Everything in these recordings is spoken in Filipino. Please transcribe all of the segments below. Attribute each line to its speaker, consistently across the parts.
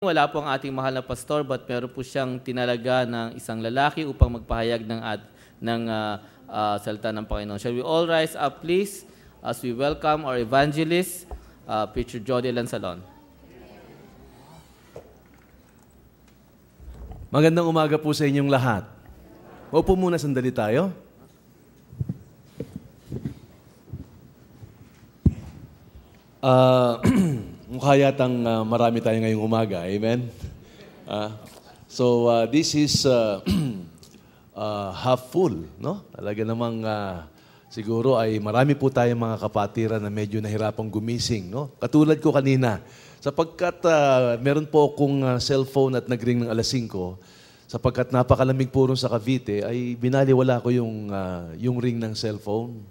Speaker 1: Wala po ang ating mahal na pastor, but meron po siyang tinalaga ng isang lalaki upang magpahayag ng salita ng Panginoon. Shall we all rise up, please, as we welcome our evangelist, Preacher Jody Lansalon.
Speaker 2: Magandang umaga po sa inyong lahat. Upo muna sandali tayo. Mukha yatang marami tayo ngayong umaga. Amen? This is half full. No? Talaga namang siguro ay marami po tayong mga kapatiran na medyo nahirapang gumising. No? Katulad ko kanina, sapagkat meron po akong cellphone at nag-ring ng alas 5, sapagkat napakalamig po rin sa Cavite, ay binaliwala ko yung ring ng cellphone.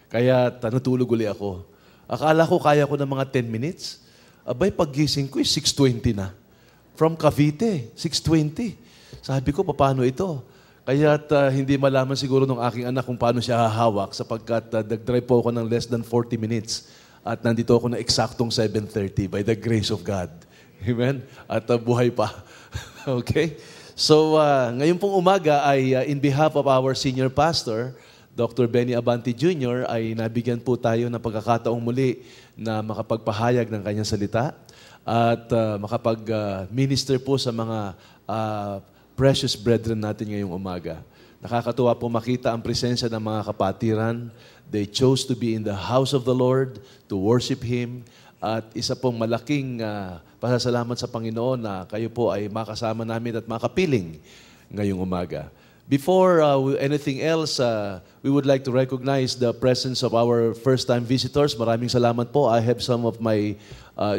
Speaker 2: Kaya natulog uli ako. Akala ko kaya ko ng mga 10 minutes. Abay, paggising ko, 6:20 na. From Cavite, 6:20. Sabi ko, paano ito? Kaya hindi malaman siguro ng aking anak kung paano siya hahawak sapagkat nag-drive po ako ng less than 40 minutes at nandito ako na eksaktong 7:30 by the grace of God. Amen? At buhay pa. Okay? So, ngayon pong umaga ay in behalf of our senior pastor, Dr. Benny Abante Jr., ay nabigyan po tayo ng pagkakataong muli na makapagpahayag ng kanyang salita at makapag-minister po sa mga precious brethren natin ngayong umaga. Nakakatuwa po makita ang presensya ng mga kapatiran. They chose to be in the house of the Lord to worship Him. At isa pong malaking pasasalamat sa Panginoon na kayo po ay makasama namin at makapiling ngayong umaga. Before anything else, we would like to recognize the presence of our first-time visitors. Maraming salamat po. I have some of my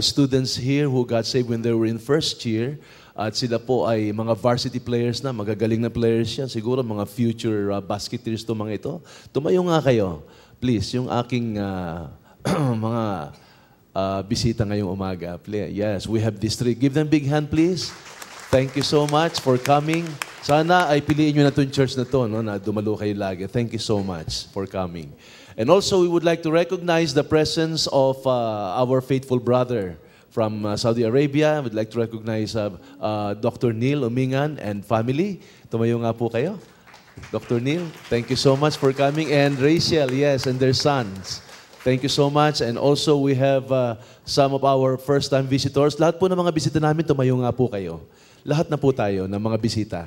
Speaker 2: students here who got saved when they were in first year. At sila po ay mga varsity players na, magagaling na players yan. Siguro mga future basketteers to mga ito. Tumayo nga kayo, please, yung aking mga bisita ngayong umaga. Yes, we have these three. Give them a big hand, please. Thank you so much for coming. Sana ay piliin nyo na itong church na to, no, na dumalo kayo lagi. Thank you so much for coming. And also, we would like to recognize the presence of our faithful brother from Saudi Arabia. We'd like to recognize Dr. Neil Umingan and family. Tumayo nga po kayo. Dr. Neil, thank you so much for coming. And Rachel, yes, and their sons. Thank you so much. And also, we have some of our first-time visitors. Lahat po ng mga bisita namin, tumayo nga po kayo. Lahat na po tayo ng mga bisita.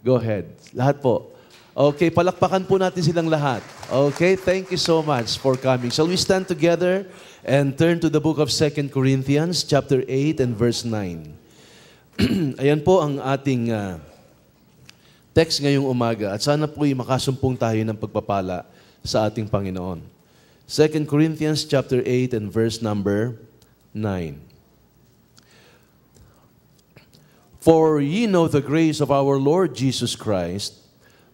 Speaker 2: Go ahead. Lahat po. Okay, palakpakan po natin silang lahat. Okay, thank you so much for coming. Shall we stand together and turn to the book of 2 Corinthians, chapter 8 and verse 9. Ayan po ang ating text ngayong umaga at sana po'y makasumpong tayo ng pagpapala sa ating Panginoon. 2 Corinthians, chapter 8 and verse number 9. For ye know the grace of our Lord Jesus Christ,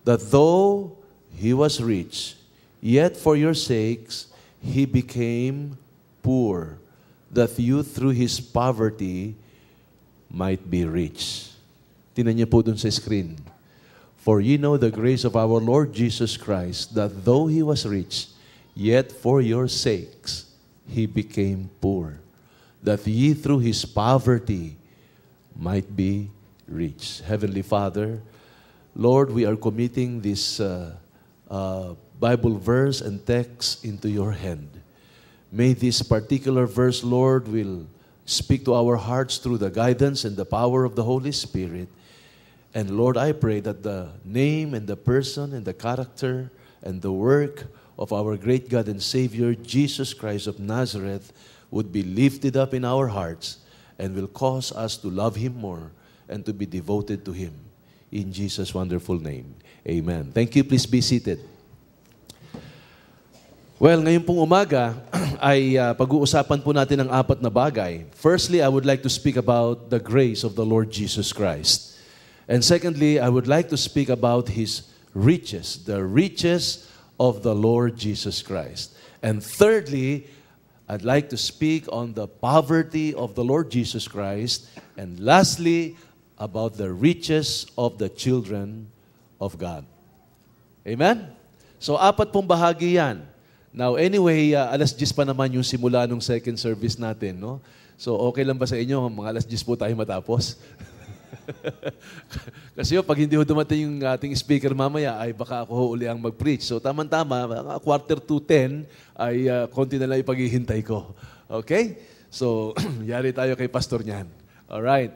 Speaker 2: that though He was rich, yet for your sakes He became poor, that you through His poverty might be rich. Tingnan niyo po dun sa screen. For ye know the grace of our Lord Jesus Christ, that though He was rich, yet for your sakes He became poor, that ye through His poverty might be rich. Heavenly Father, Lord, we are committing this Bible verse and text into your hand. May this particular verse, Lord, will speak to our hearts through the guidance and the power of the Holy Spirit. And Lord, I pray that the name and the person and the character and the work of our great God and Savior, Jesus Christ of Nazareth, would be lifted up in our hearts and will cause us to love Him more and to be devoted to Him. In Jesus' wonderful name, amen. Thank you. Please be seated. Well, ngayon pong umaga ay pag-uusapan po natin ang apat na bagay. Firstly, I would like to speak about the grace of the Lord Jesus Christ. And secondly, I would like to speak about His riches, the riches of the Lord Jesus Christ. And thirdly, I'd like to speak on the poverty of the Lord Jesus Christ. And lastly, about the riches of the children of God. Amen? So, apat pong bahagi yan. Now, anyway, alas 10 pa naman yung simula ng second service natin, no? So, okay lang ba sa inyo? Mga alas 10 po tayo matapos. Kasi pag hindi ho dumating yung ating speaker mamaya, ay baka ako ho uli ang mag-preach. So, tama-tama, 9:45 ay konti na lang ipaghihintay ko. Okay? So, yari tayo kay pastor niyan. Alright.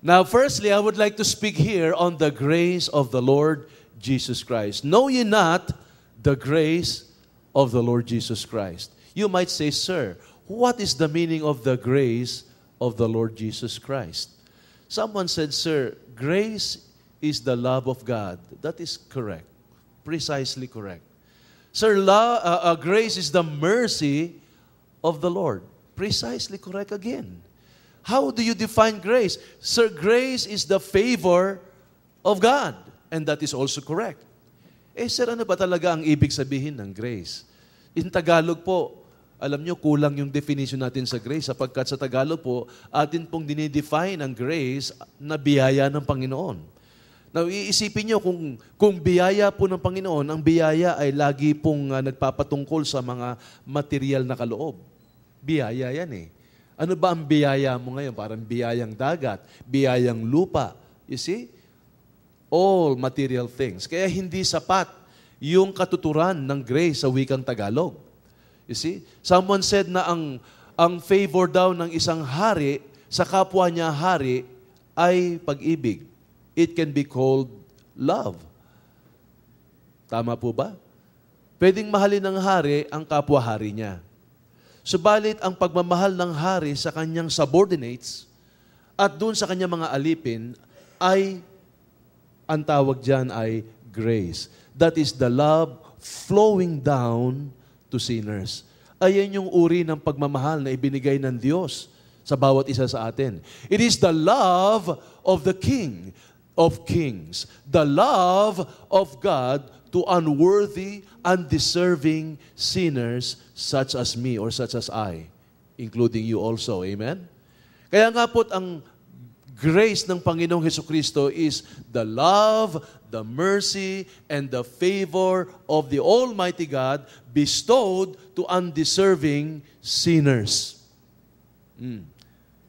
Speaker 2: Now, firstly, I would like to speak here on the grace of the Lord Jesus Christ. Know ye not the grace of the Lord Jesus Christ? You might say, sir, what is the meaning of the grace of the Lord Jesus Christ? Someone said, sir, grace is the love of God. That is correct. Precisely correct. Sir, grace is the mercy of the Lord. Precisely correct again. How do you define grace? Sir, grace is the favor of God. And that is also correct. Sir, ano ba talaga ang ibig sabihin ng grace? In Tagalog po, alam nyo, kulang yung definition natin sa grace sapagkat sa Tagalog po, atin pong dinidefine ang grace na biyaya ng Panginoon. Now, iisipin nyo kung biyaya po ng Panginoon, ang biyaya ay lagi pong nagpapatungkol sa mga material na kaloob. Biyaya yan eh. Ano ba ang biyaya mo ngayon? Parang biyayang dagat, biyayang lupa. You see? All material things. Kaya hindi sapat yung katuturan ng grace sa wikang Tagalog. You see? Someone said na ang favor daw ng isang hari sa kapwa niya hari ay pag-ibig. It can be called love. Tama po ba? Pwedeng mahalin ng hari ang kapwa-hari niya. Subalit ang pagmamahal ng hari sa kanyang subordinates at doon sa kanyang mga alipin ay, ang tawag dyan ay grace. That is the love flowing down to sinners. Ayan yung uri ng pagmamahal na ibinigay ng Diyos sa bawat isa sa atin. It is the love of the King of Kings. The love of God to unworthy, undeserving sinners such as me or such as I, including you also. Amen? Kaya nga po't ang grace ng Panginoong Hesukristo is the love, the mercy, and the favor of the Almighty God bestowed to undeserving sinners.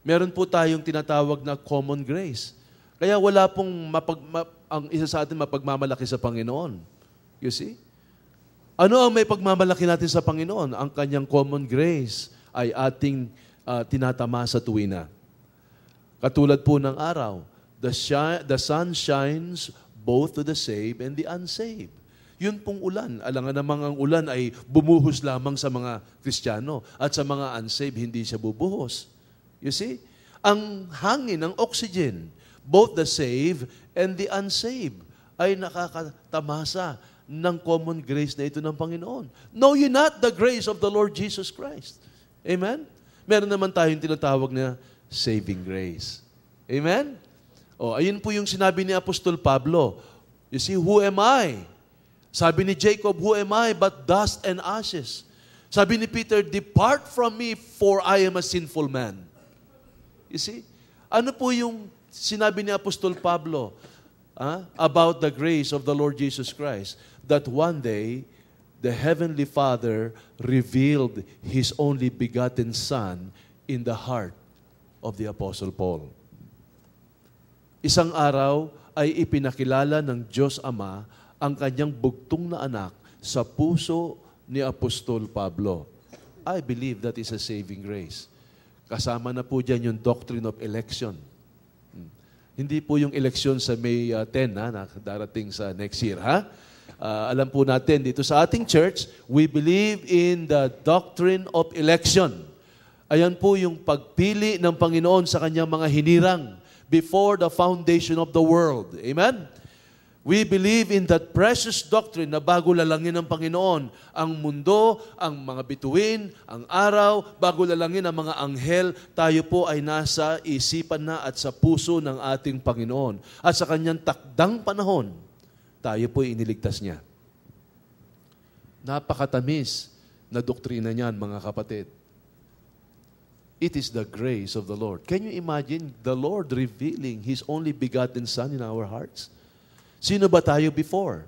Speaker 2: Meron po tayong tinatawag na common grace. Kaya wala pong ang isa sa atin mapagmamalaki sa Panginoon. You see? Ano ang may pagmamalaki natin sa Panginoon? Ang kanyang common grace ay ating tinatamasa tuwina. Katulad po ng araw, the sun shines both to the saved and the unsaved. Yun pong ulan. Alangan namang ang ulan ay bumuhos lamang sa mga Kristiyano at sa mga unsaved hindi siya bubuhos. You see? Ang hangin, ang oxygen, both the saved and the unsaved ay nakakatamasa ng common grace na ito ng Panginoon. Know ye not the grace of the Lord Jesus Christ? Amen? Meron naman tayong tinatawag na saving grace. Amen? Ayun po yung sinabi ni Apostol Pablo. You see, who am I? Sabi ni Jacob, who am I but dust and ashes? Sabi ni Peter, depart from me for I am a sinful man. You see? Ano po yung sinabi ni Apostol Pablo about the grace of the Lord Jesus Christ? That one day, the Heavenly Father revealed His only begotten Son in the heart of the Apostle Paul. Isang araw ay ipinakilala ng Diyos Ama ang kanyang bugtong na anak sa puso ni Apostol Pablo. I believe that is a saving grace. Kasama na po dyan yung doctrine of election. Hindi po yung election sa May 10 na darating sa next year. Alam po natin, dito sa ating church, we believe in the doctrine of election. Ayan po yung pagpili ng Panginoon sa kanyang mga hinirang before the foundation of the world. Amen? We believe in that precious doctrine na bago lalangin ng Panginoon ang mundo, ang mga bituin, ang araw, bago lalangin ang mga anghel, tayo po ay nasa isipan na at sa puso ng ating Panginoon. At sa kanyang takdang panahon, tayo po iniligtas niya. Napakatamis na doktrina niyan, mga kapatid. It is the grace of the Lord. Can you imagine the Lord revealing His only begotten Son in our hearts? Sino ba tayo before?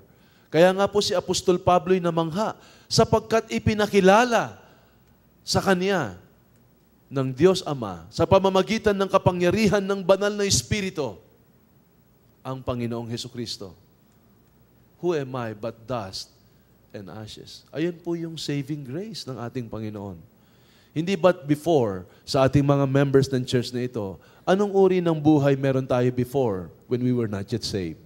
Speaker 2: Kaya nga po si Apostol Pablo'y namangha sapagkat ipinakilala sa Kanya ng Diyos Ama sa pamamagitan ng kapangyarihan ng banal na Espiritu, ang Panginoong Hesukristo. Who am I but dust and ashes? Ayan po yung saving grace ng ating Panginoon. Hindi ba't before, sa ating mga members ng church na ito, anong uri ng buhay meron tayo before when we were not yet saved?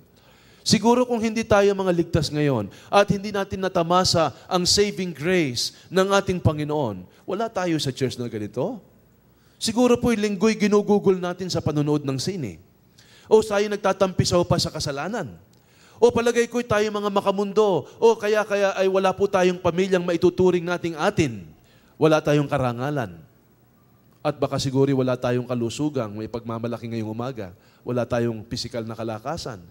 Speaker 2: Siguro kung hindi tayo mga ligtas ngayon at hindi natin natamasa ang saving grace ng ating Panginoon, wala tayo sa church na ganito. Siguro po'y linggo'y ginugugol natin sa panonood ng sine. O tayo nagtatampisaw pa sa kasalanan. O palagay ko'y tayo mga makamundo. O kaya ay wala po tayong pamilyang maituturing nating atin. Wala tayong karangalan. At baka siguro wala tayong kalusugang, may pagmamalaki ngayong umaga. Wala tayong pisikal na kalakasan.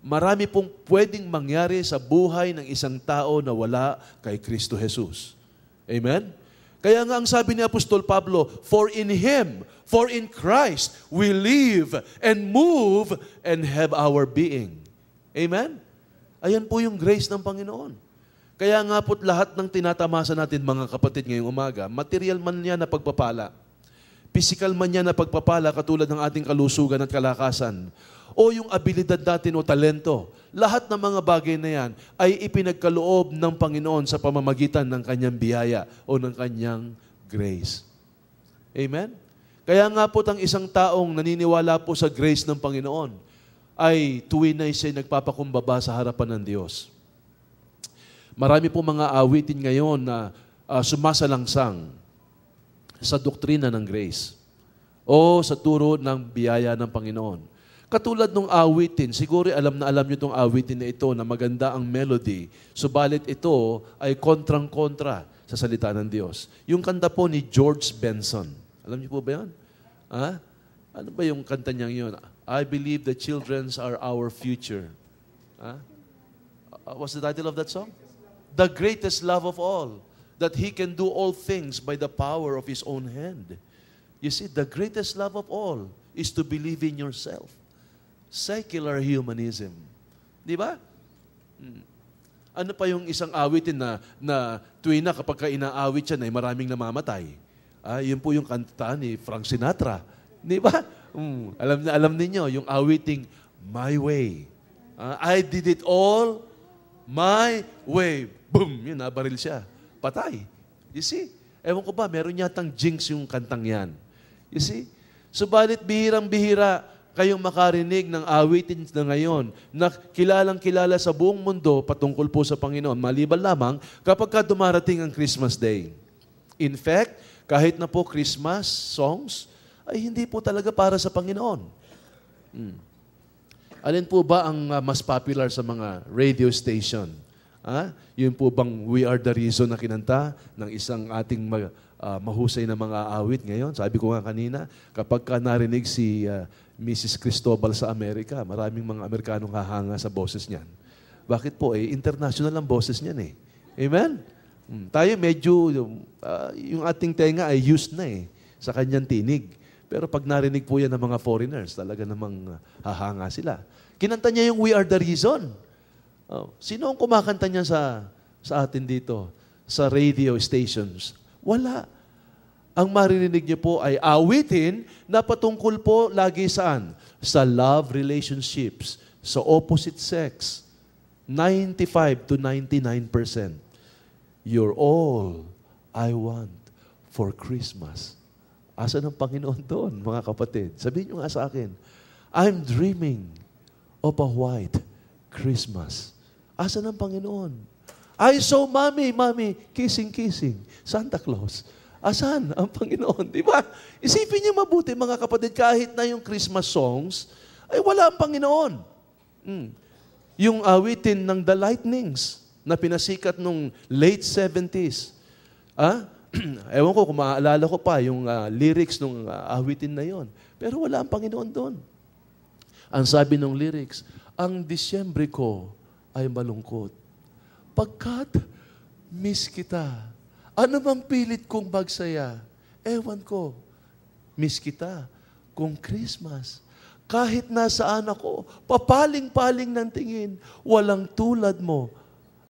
Speaker 2: Marami pong pwedeng mangyari sa buhay ng isang tao na wala kay Kristo Jesus. Amen? Kaya nga ang sabi ni Apostol Pablo, for in Christ, we live and move and have our being. Amen? Ayan po yung grace ng Panginoon. Kaya nga po't lahat ng tinatamasa natin mga kapatid ngayong umaga, material man yan na pagpapala, physical man yan na pagpapala katulad ng ating kalusugan at kalakasan, o yung abilidad natin o talento, lahat ng mga bagay na yan ay ipinagkaloob ng Panginoon sa pamamagitan ng kanyang biyaya o ng kanyang grace. Amen? Kaya nga po ang isang taong naniniwala po sa grace ng Panginoon ay tuwin na siya nagpapakumbaba sa harapan ng Diyos. Marami po mga awitin ngayon na sumasalangsang sa doktrina ng grace o sa turo ng biyaya ng Panginoon. Katulad ng awitin, siguro alam niyo itong awitin na ito na maganda ang melody, subalit ito ay kontrang-kontra sa salita ng Diyos. Yung kanta po ni George Benson. Alam niyo po ba yan? Ano ba yung kanta niyang yun? I believe the children's are our future. What's the title of that song? The greatest love of all, that He can do all things by the power of His own hand. You see, the greatest love of all is to believe in yourself. Secular humanism. Di ba? Ano pa yung isang awitin na tuwing na kapag inaawit siya ay maraming namamatay? Yun po yung kanta ni Frank Sinatra. Di ba? Alam ninyo, yung awiting My Way. I did it all my way. Boom! Yun, nabaril siya. Patay. You see? Ewan ko ba, meron yatang jinx yung kantang yan. You see? Subalit bihirang-bihira kayong makarinig ng awitin na ngayon na kilalang-kilala sa buong mundo patungkol po sa Panginoon, maliban lamang kapag dumarating ang Christmas Day. In fact, kahit na po Christmas songs, ay hindi po talaga para sa Panginoon. Alin po ba ang mas popular sa mga radio station? Yun po bang We Are the Reason na kinanta ng isang ating mahusay na mga awit ngayon? Sabi ko nga kanina, kapag ka narinig si Mrs. Cristobal sa Amerika, maraming mga Amerikanong hahanga sa boses niyan. Bakit po? International ang boses niyan eh. Amen? Tayo medyo, yung ating tenga ay used na sa kanyang tinig. Pero pag narinig po yan ng mga foreigners, talaga namang hahanga sila. Kinanta niya yung We Are the Reason. Sino ang kumakanta niya sa atin dito? Sa radio stations? Wala. Ang maririnig niyo po ay awitin na patungkol po lagi saan? Sa love relationships, sa opposite sex. 95 to 99%. You're all I want for Christmas. Asan ang Panginoon doon, mga kapatid? Sabihin niyo nga sa akin, I'm dreaming of a white Christmas. Asan ang Panginoon? I saw mommy, kissing. Santa Claus. Asan ang Panginoon? Di ba? Isipin niyo mabuti, mga kapatid, kahit na yung Christmas songs, ay wala ang Panginoon. Yung awitin ng The Lightnings na pinasikat nung late 70s. Ewan ko kung maaalala ko pa yung lyrics nung awitin na yon. Pero wala ang Panginoon doon. Ang sabi ng lyrics, ang Disyembre ko ay malungkot. Pagkat miss kita. Ano bang pilit kong magsaya? Ewan ko. Miss kita. Kung Christmas. Kahit nasaan ako, papaling-paling ng tingin, walang tulad mo